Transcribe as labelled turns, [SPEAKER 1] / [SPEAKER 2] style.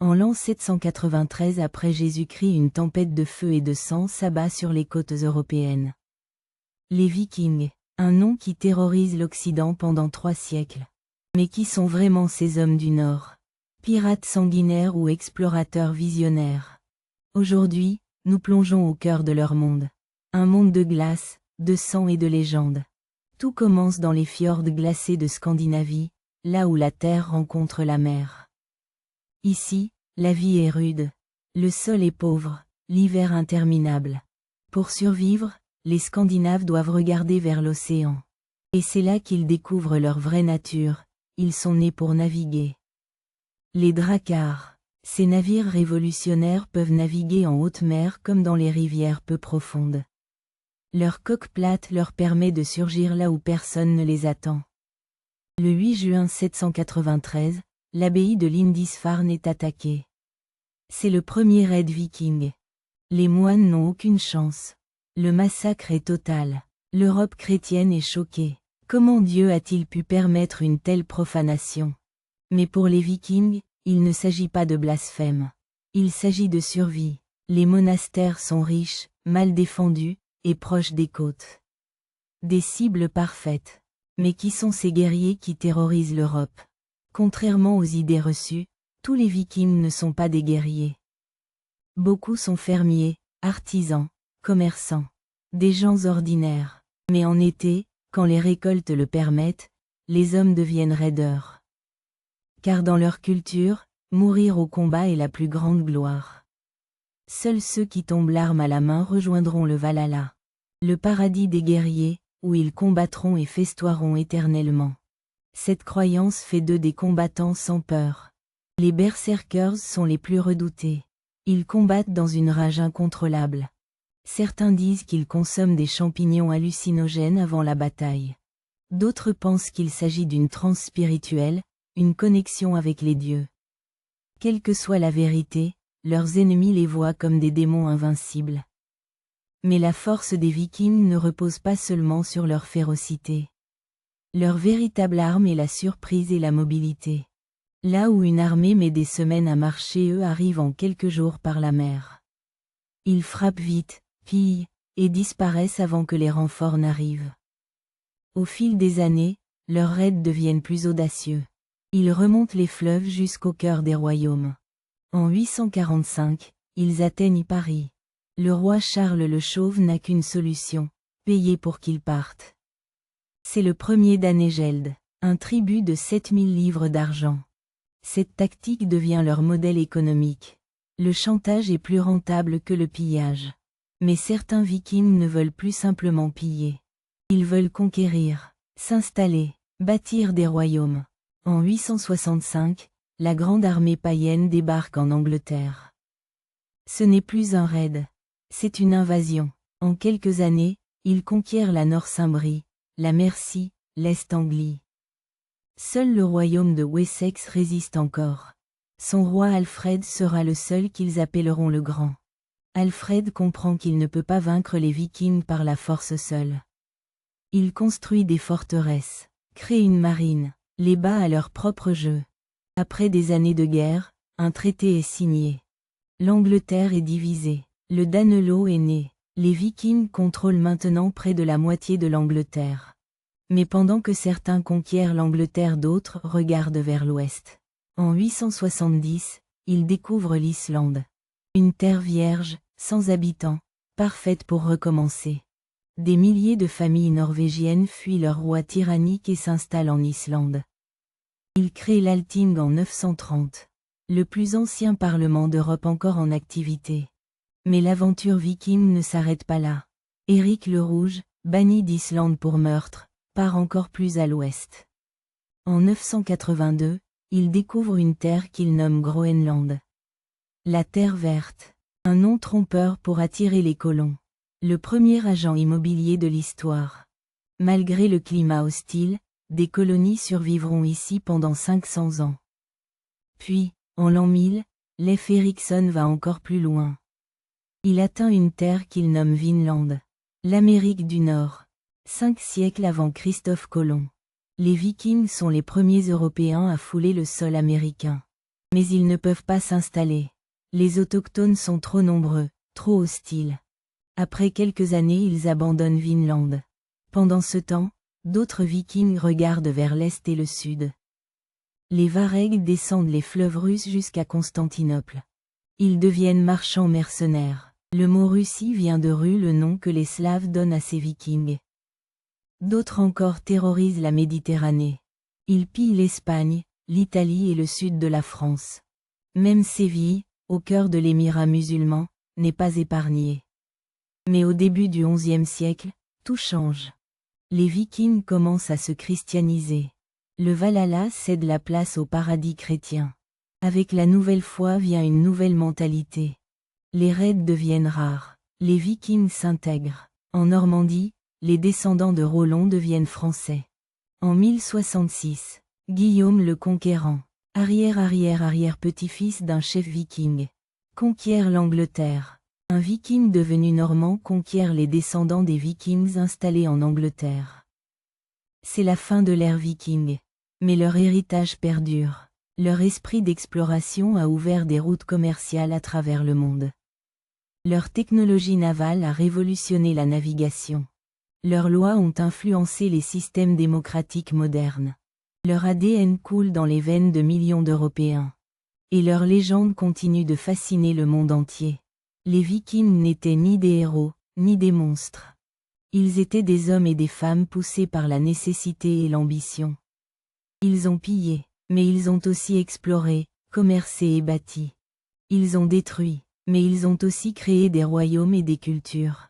[SPEAKER 1] En l'an 793 après Jésus-Christ, une tempête de feu et de sang s'abat sur les côtes européennes. Les Vikings, un nom qui terrorise l'Occident pendant 3 siècles. Mais qui sont vraiment ces hommes du Nord? Pirates sanguinaires ou explorateurs visionnaires? Aujourd'hui, nous plongeons au cœur de leur monde. Un monde de glace, de sang et de légendes. Tout commence dans les fjords glacés de Scandinavie, là où la terre rencontre la mer. Ici, la vie est rude. Le sol est pauvre, l'hiver interminable. Pour survivre, les Scandinaves doivent regarder vers l'océan. Et c'est là qu'ils découvrent leur vraie nature, ils sont nés pour naviguer. Les Drakkar. Ces navires révolutionnaires peuvent naviguer en haute mer comme dans les rivières peu profondes. Leur coque plate leur permet de surgir là où personne ne les attend. Le 8 juin 793, l'abbaye de Lindisfarne est attaquée. C'est le premier raid viking. Les moines n'ont aucune chance. Le massacre est total. L'Europe chrétienne est choquée. Comment Dieu a-t-il pu permettre une telle profanation? Mais pour les Vikings, il ne s'agit pas de blasphème. Il s'agit de survie. Les monastères sont riches, mal défendus, et proches des côtes. Des cibles parfaites. Mais qui sont ces guerriers qui terrorisent l'Europe? Contrairement aux idées reçues, tous les Vikings ne sont pas des guerriers. Beaucoup sont fermiers, artisans, commerçants, des gens ordinaires. Mais en été, quand les récoltes le permettent, les hommes deviennent raideurs. Car dans leur culture, mourir au combat est la plus grande gloire. Seuls ceux qui tombent l'arme à la main rejoindront le Valhalla, le paradis des guerriers, où ils combattront et festoieront éternellement. Cette croyance fait d'eux des combattants sans peur. Les berserkers sont les plus redoutés. Ils combattent dans une rage incontrôlable. Certains disent qu'ils consomment des champignons hallucinogènes avant la bataille. D'autres pensent qu'il s'agit d'une transe spirituelle, une connexion avec les dieux. Quelle que soit la vérité, leurs ennemis les voient comme des démons invincibles. Mais la force des Vikings ne repose pas seulement sur leur férocité. Leur véritable arme est la surprise et la mobilité. Là où une armée met des semaines à marcher, eux arrivent en quelques jours par la mer. Ils frappent vite, pillent, et disparaissent avant que les renforts n'arrivent. Au fil des années, leurs raids deviennent plus audacieux. Ils remontent les fleuves jusqu'au cœur des royaumes. En 845, ils atteignent Paris. Le roi Charles le Chauve n'a qu'une solution, payer pour qu'ils partent. C'est le premier Danegeld, un tribut de 7000 livres d'argent. Cette tactique devient leur modèle économique. Le chantage est plus rentable que le pillage. Mais certains Vikings ne veulent plus simplement piller. Ils veulent conquérir, s'installer, bâtir des royaumes. En 865, la grande armée païenne débarque en Angleterre. Ce n'est plus un raid. C'est une invasion. En quelques années, ils conquièrent la Northumbrie, la Mercie, l'Est Anglie. Seul le royaume de Wessex résiste encore. Son roi Alfred sera le seul qu'ils appelleront le Grand. Alfred comprend qu'il ne peut pas vaincre les Vikings par la force seule. Il construit des forteresses, crée une marine, les bat à leur propre jeu. Après des années de guerre, un traité est signé. L'Angleterre est divisée. Le Danelaw est né. Les Vikings contrôlent maintenant près de la moitié de l'Angleterre. Mais pendant que certains conquièrent l'Angleterre, d'autres regardent vers l'ouest. En 870, ils découvrent l'Islande. Une terre vierge, sans habitants, parfaite pour recommencer. Des milliers de familles norvégiennes fuient leur roi tyrannique et s'installent en Islande. Ils créent l'Althing en 930. Le plus ancien parlement d'Europe encore en activité. Mais l'aventure viking ne s'arrête pas là. Éric le Rouge, banni d'Islande pour meurtre, part encore plus à l'ouest. En 982, il découvre une terre qu'il nomme Groenland. La Terre Verte, un nom trompeur pour attirer les colons. Le premier agent immobilier de l'histoire. Malgré le climat hostile, des colonies survivront ici pendant 500 ans. Puis, en l'an 1000, Leif Erikson va encore plus loin. Il atteint une terre qu'il nomme Vinland, l'Amérique du Nord, 5 siècles avant Christophe Colomb. Les Vikings sont les premiers Européens à fouler le sol américain. Mais ils ne peuvent pas s'installer. Les autochtones sont trop nombreux, trop hostiles. Après quelques années ils abandonnent Vinland. Pendant ce temps, d'autres Vikings regardent vers l'est et le sud. Les Varegs descendent les fleuves russes jusqu'à Constantinople. Ils deviennent marchands mercenaires. Le mot Russie vient de Ru, le nom que les Slaves donnent à ces Vikings. D'autres encore terrorisent la Méditerranée. Ils pillent l'Espagne, l'Italie et le sud de la France. Même Séville, au cœur de l'émirat musulman, n'est pas épargnée. Mais au début du XIe siècle, tout change. Les Vikings commencent à se christianiser. Le Valhalla cède la place au paradis chrétien. Avec la nouvelle foi vient une nouvelle mentalité. Les raids deviennent rares. Les Vikings s'intègrent. En Normandie, les descendants de Rollon deviennent français. En 1066, Guillaume le Conquérant, arrière-arrière-arrière-petit-fils d'un chef viking, conquiert l'Angleterre. Un viking devenu normand conquiert les descendants des vikings installés en Angleterre. C'est la fin de l'ère viking. Mais leur héritage perdure. Leur esprit d'exploration a ouvert des routes commerciales à travers le monde. Leur technologie navale a révolutionné la navigation. Leurs lois ont influencé les systèmes démocratiques modernes. Leur ADN coule dans les veines de millions d'Européens. Et leurs légendes continuent de fasciner le monde entier. Les Vikings n'étaient ni des héros, ni des monstres. Ils étaient des hommes et des femmes poussés par la nécessité et l'ambition. Ils ont pillé, mais ils ont aussi exploré, commercé et bâti. Ils ont détruit, mais ils ont aussi créé des royaumes et des cultures.